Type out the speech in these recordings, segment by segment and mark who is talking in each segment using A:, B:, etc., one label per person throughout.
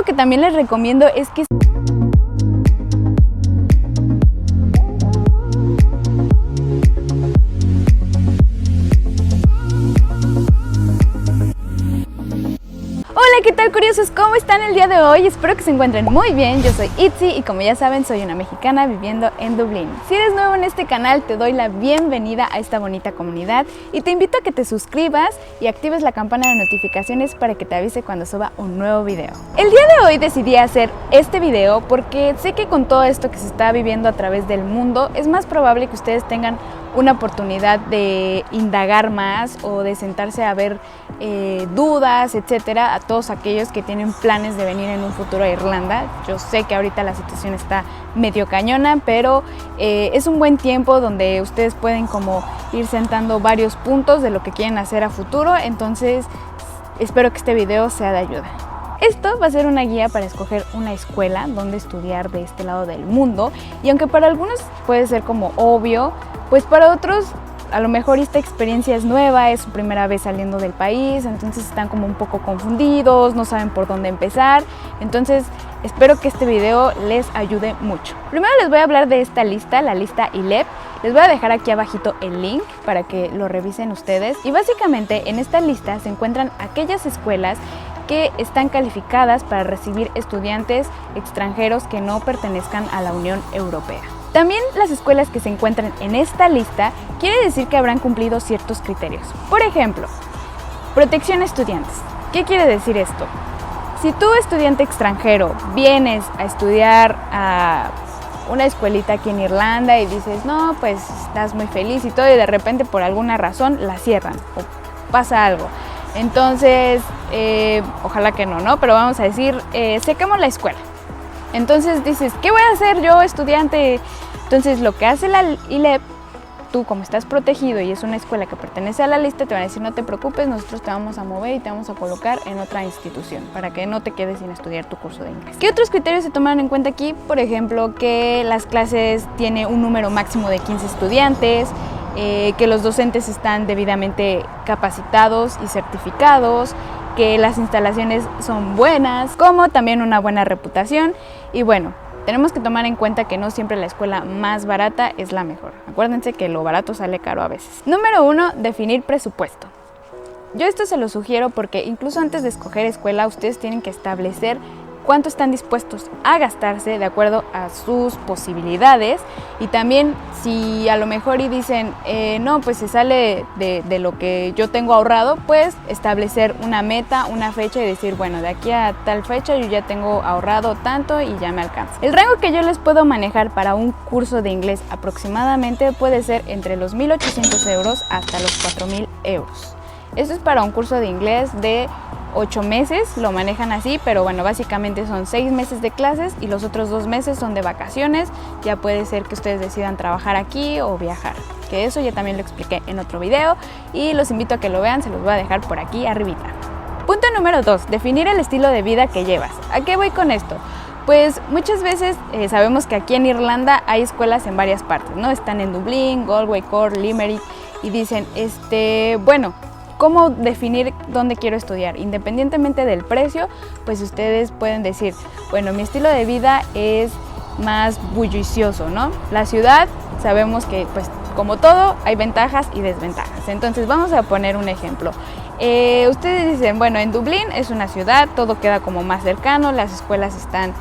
A: Algo que también les recomiendo es que Hola, ¿qué tal, curiosos? ¿Cómo están el día de hoy? Espero que se encuentren muy bien. Yo soy Itzy y como ya saben, soy una mexicana viviendo en Dublín. Si eres nuevo en este canal, te doy la bienvenida a esta bonita comunidad y te invito a que te suscribas y actives la campana de notificaciones para que te avise cuando suba un nuevo video. El día de hoy decidí hacer este video porque sé que con todo esto que se está viviendo a través del mundo, es más probable que ustedes tengan una oportunidad de indagar más o de sentarse a ver dudas, etcétera, a todos aquellos que tienen planes de venir en un futuro a Irlanda. Yo sé que ahorita la situación está medio cañona, pero es un buen tiempo donde ustedes pueden como ir sentando varios puntos de lo que quieren hacer a futuro, entonces espero que este video sea de ayuda. Esto va a ser una guía para escoger una escuela donde estudiar de este lado del mundo, y aunque para algunos puede ser como obvio, pues para otros a lo mejor esta experiencia es nueva, es su primera vez saliendo del país, entonces están como un poco confundidos, no saben por dónde empezar. Entonces espero que este video les ayude mucho. Primero les voy a hablar de esta lista, la lista ILEP. Les voy a dejar aquí abajito el link para que lo revisen ustedes. Y básicamente en esta lista se encuentran aquellas escuelas que están calificadas para recibir estudiantes extranjeros que no pertenezcan a la Unión Europea. También las escuelas que se encuentran en esta lista quiere decir que habrán cumplido ciertos criterios. Por ejemplo, protección a estudiantes. ¿Qué quiere decir esto? Si tú, estudiante extranjero, vienes a estudiar a una escuelita aquí en Irlanda y dices, no, pues estás muy feliz y todo, y de repente por alguna razón la cierran o pasa algo. Entonces, ojalá que no, pero vamos a decir, se quemó la escuela. Entonces dices, ¿qué voy a hacer yo, estudiante? Entonces lo que hace la ILEP, tú como estás protegido y es una escuela que pertenece a la lista, te van a decir, no te preocupes, nosotros te vamos a mover y te vamos a colocar en otra institución para que no te quedes sin estudiar tu curso de inglés. ¿Qué otros criterios se tomaron en cuenta aquí? Por ejemplo, que las clases tienen un número máximo de 15 estudiantes, que los docentes están debidamente capacitados y certificados, que las instalaciones son buenas, como también una buena reputación. Y bueno, tenemos que tomar en cuenta que no siempre la escuela más barata es la mejor. Acuérdense que lo barato sale caro a veces. Número 1, definir presupuesto. Yo esto se lo sugiero porque incluso antes de escoger escuela, ustedes tienen que establecer cuánto están dispuestos a gastarse de acuerdo a sus posibilidades, y también si a lo mejor y dicen no, pues se sale de lo que yo tengo ahorrado, pues establecer una meta, una fecha y decir, bueno, de aquí a tal fecha yo ya tengo ahorrado tanto y ya me alcanza. El rango que yo les puedo manejar para un curso de inglés aproximadamente puede ser entre los 1.800 euros hasta los 4.000 euros. Eso es para un curso de inglés de 8 meses, lo manejan así, pero bueno, básicamente son 6 meses de clases y los otros 2 meses son de vacaciones. Ya puede ser que ustedes decidan trabajar aquí o viajar, que eso ya también lo expliqué en otro video y los invito a que lo vean, se los voy a dejar por aquí arribita. Punto número 2, definir el estilo de vida que llevas. ¿A qué voy con esto? Pues muchas veces sabemos que aquí en Irlanda hay escuelas en varias partes, ¿no? Están en Dublín, Galway, Cork, Limerick, y dicen, bueno, ¿cómo definir dónde quiero estudiar? Independientemente del precio, pues ustedes pueden decir, bueno, mi estilo de vida es más bullicioso, ¿no? La ciudad, sabemos que pues como todo hay ventajas y desventajas. Entonces vamos a poner un ejemplo. Ustedes dicen, bueno, en Dublín es una ciudad, todo queda como más cercano, las escuelas están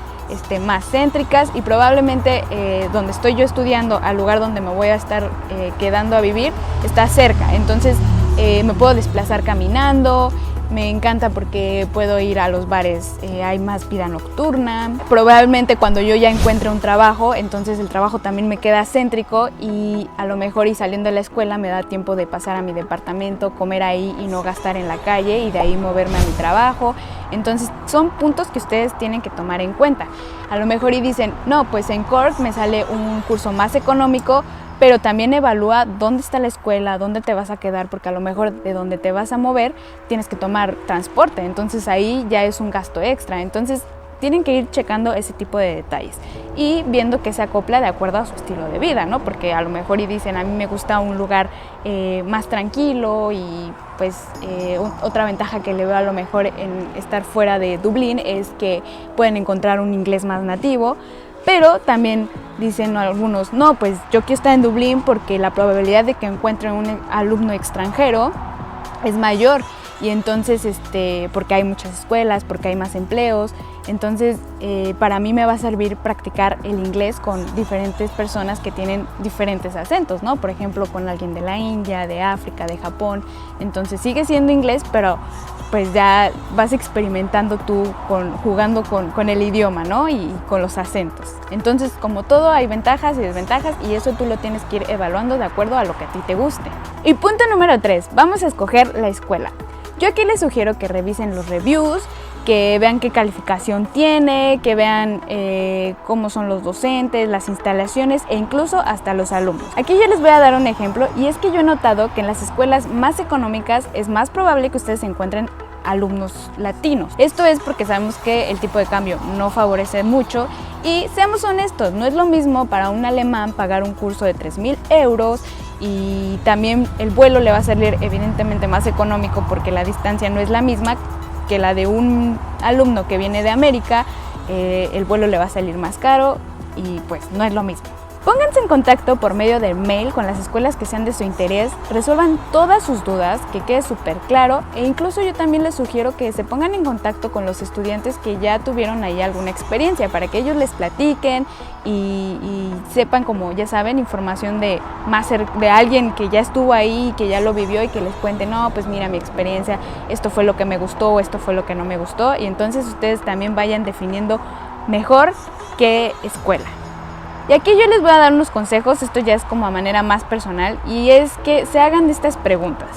A: más céntricas y probablemente donde estoy yo estudiando, al lugar donde me voy a estar quedando a vivir, está cerca. Entonces me puedo desplazar caminando, me encanta porque puedo ir a los bares, hay más vida nocturna. Probablemente cuando yo ya encuentre un trabajo, entonces el trabajo también me queda céntrico y a lo mejor y saliendo de la escuela me da tiempo de pasar a mi departamento, comer ahí y no gastar en la calle y de ahí moverme a mi trabajo. Entonces son puntos que ustedes tienen que tomar en cuenta. A lo mejor y dicen, no, pues en Cork me sale un curso más económico, pero también evalúa dónde está la escuela, dónde te vas a quedar, porque a lo mejor de donde te vas a mover tienes que tomar transporte, entonces ahí ya es un gasto extra. Entonces tienen que ir checando ese tipo de detalles y viendo que se acopla de acuerdo a su estilo de vida, ¿no? Porque a lo mejor y dicen, a mí me gusta un lugar más tranquilo y pues otra ventaja que le veo a lo mejor en estar fuera de Dublín es que pueden encontrar un inglés más nativo, pero también dicen algunos, no, pues yo quiero estar en Dublín porque la probabilidad de que encuentre un alumno extranjero es mayor y entonces porque hay muchas escuelas, porque hay más empleos, entonces para mí me va a servir practicar el inglés con diferentes personas que tienen diferentes acentos, ¿no? Por ejemplo, con alguien de la India, de África, de Japón, entonces sigue siendo inglés, pero pues ya vas experimentando tú jugando con el idioma, ¿no? Y con los acentos. Entonces, como todo, hay ventajas y desventajas y eso tú lo tienes que ir evaluando de acuerdo a lo que a ti te guste. Y punto número 3, vamos a escoger la escuela. Yo aquí les sugiero que revisen los reviews, que vean qué calificación tiene, que vean cómo son los docentes, las instalaciones e incluso hasta los alumnos. Aquí yo les voy a dar un ejemplo y es que yo he notado que en las escuelas más económicas es más probable que ustedes encuentren alumnos latinos. Esto es porque sabemos que el tipo de cambio no favorece mucho y seamos honestos, no es lo mismo para un alemán pagar un curso de 3,000 euros y también el vuelo le va a salir evidentemente más económico porque la distancia no es la misma que la de un alumno que viene de América, el vuelo le va a salir más caro y pues no es lo mismo. Pónganse en contacto por medio de mail con las escuelas que sean de su interés, resuelvan todas sus dudas, que quede súper claro e incluso yo también les sugiero que se pongan en contacto con los estudiantes que ya tuvieron ahí alguna experiencia para que ellos les platiquen y sepan, como ya saben, información de alguien que ya estuvo ahí, que ya lo vivió y que les cuente, no, pues mira mi experiencia, esto fue lo que me gustó, esto fue lo que no me gustó y entonces ustedes también vayan definiendo mejor qué escuela. Y aquí yo les voy a dar unos consejos, esto ya es como a manera más personal, y es que se hagan estas preguntas.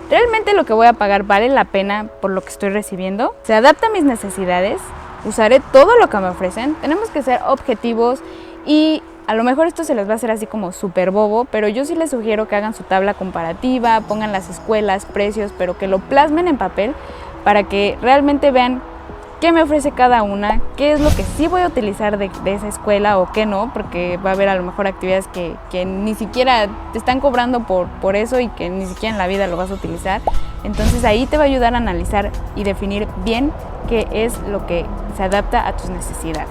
A: ¿Realmente lo que voy a pagar vale la pena por lo que estoy recibiendo? ¿Se adapta a mis necesidades? ¿Usaré todo lo que me ofrecen? Tenemos que ser objetivos y a lo mejor esto se les va a hacer así como súper bobo, pero yo sí les sugiero que hagan su tabla comparativa, pongan las escuelas, precios, pero que lo plasmen en papel para que realmente vean qué me ofrece cada una, qué es lo que sí voy a utilizar de esa escuela o qué no, porque va a haber a lo mejor actividades que ni siquiera te están cobrando por eso y que ni siquiera en la vida lo vas a utilizar. Entonces ahí te va a ayudar a analizar y definir bien qué es lo que se adapta a tus necesidades.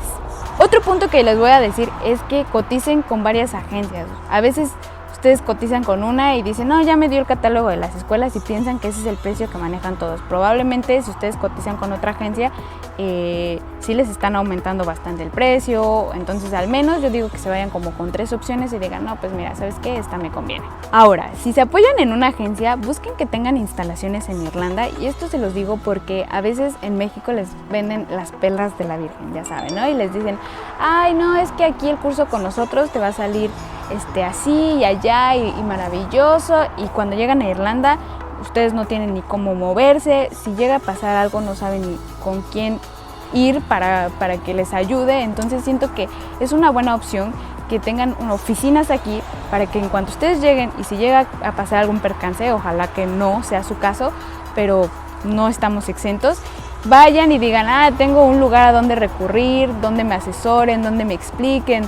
A: Otro punto que les voy a decir es que coticen con varias agencias. A veces ustedes cotizan con una y dicen, no, ya me dio el catálogo de las escuelas y piensan que ese es el precio que manejan todos. Probablemente si ustedes cotizan con otra agencia, sí les están aumentando bastante el precio. Entonces al menos yo digo que se vayan como con 3 opciones y digan, no, pues mira, ¿sabes qué? Esta me conviene. Ahora, si se apoyan en una agencia, busquen que tengan instalaciones en Irlanda y esto se los digo porque a veces en México les venden las perlas de la Virgen, ya saben, ¿no? Y les dicen, ay, no, es que aquí el curso con nosotros te va a salir así y allá y maravilloso, y cuando llegan a Irlanda ustedes no tienen ni cómo moverse, si llega a pasar algo no saben ni con quién ir para que les ayude. Entonces siento que es una buena opción que tengan oficinas aquí para que en cuanto ustedes lleguen y si llega a pasar algún percance, ojalá que no sea su caso, pero no estamos exentos, vayan y digan, tengo un lugar a donde recurrir, donde me asesoren, donde me expliquen,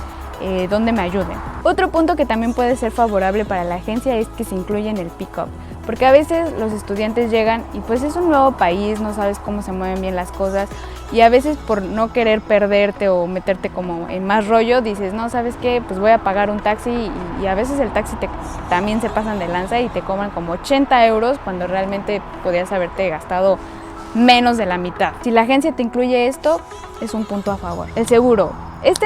A: donde me ayuden. Otro punto que también puede ser favorable para la agencia es que se incluya en el pick-up, porque a veces los estudiantes llegan y pues es un nuevo país, no sabes cómo se mueven bien las cosas y a veces por no querer perderte o meterte como en más rollo dices, no, ¿sabes qué? Pues voy a pagar un taxi y a veces el taxi también se pasan de lanza y te cobran como 80 euros cuando realmente podías haberte gastado menos de la mitad. Si la agencia te incluye esto, es un punto a favor. El seguro.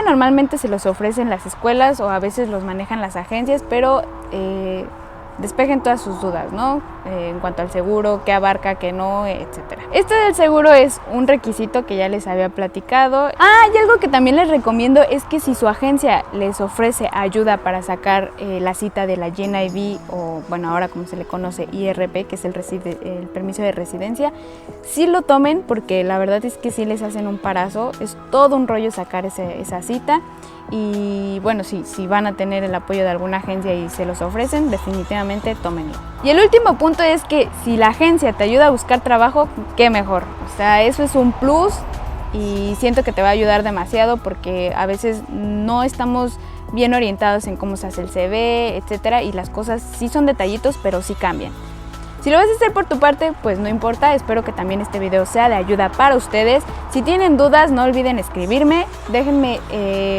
A: Normalmente se los ofrecen las escuelas o a veces los manejan las agencias, pero despejen todas sus dudas, ¿no? En cuanto al seguro, qué abarca, qué no, etcétera. Este del seguro es un requisito que ya les había platicado. Y algo que también les recomiendo es que si su agencia les ofrece ayuda para sacar la cita de la GNIB o, bueno, ahora como se le conoce, IRP, que es el permiso de residencia, sí lo tomen porque la verdad es que sí les hacen un parazo, es todo un rollo sacar esa cita. Y bueno, si van a tener el apoyo de alguna agencia y se los ofrecen, definitivamente tómenlo. Y el último punto es que si la agencia te ayuda a buscar trabajo, qué mejor. O sea, eso es un plus y siento que te va a ayudar demasiado porque a veces no estamos bien orientados en cómo se hace el CV, etcétera, y las cosas sí son detallitos, pero sí cambian. Si lo vas a hacer por tu parte, pues no importa, espero que también este video sea de ayuda para ustedes. Si tienen dudas, no olviden escribirme, déjenme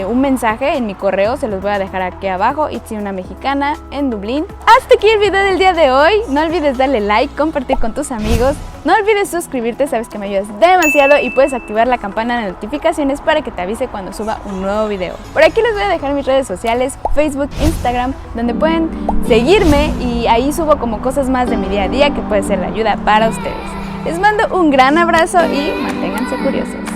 A: un mensaje en mi correo, se los voy a dejar aquí abajo, Itzy, una mexicana en Dublín. Hasta aquí el video del día de hoy, no olvides darle like, compartir con tus amigos, no olvides suscribirte, sabes que me ayudas demasiado y puedes activar la campana de notificaciones para que te avise cuando suba un nuevo video. Por aquí les voy a dejar mis redes sociales, Facebook, Instagram, donde pueden seguirme y ahí subo como cosas más de mi día a día que puede ser de ayuda para ustedes. Les mando un gran abrazo y manténganse curiosos.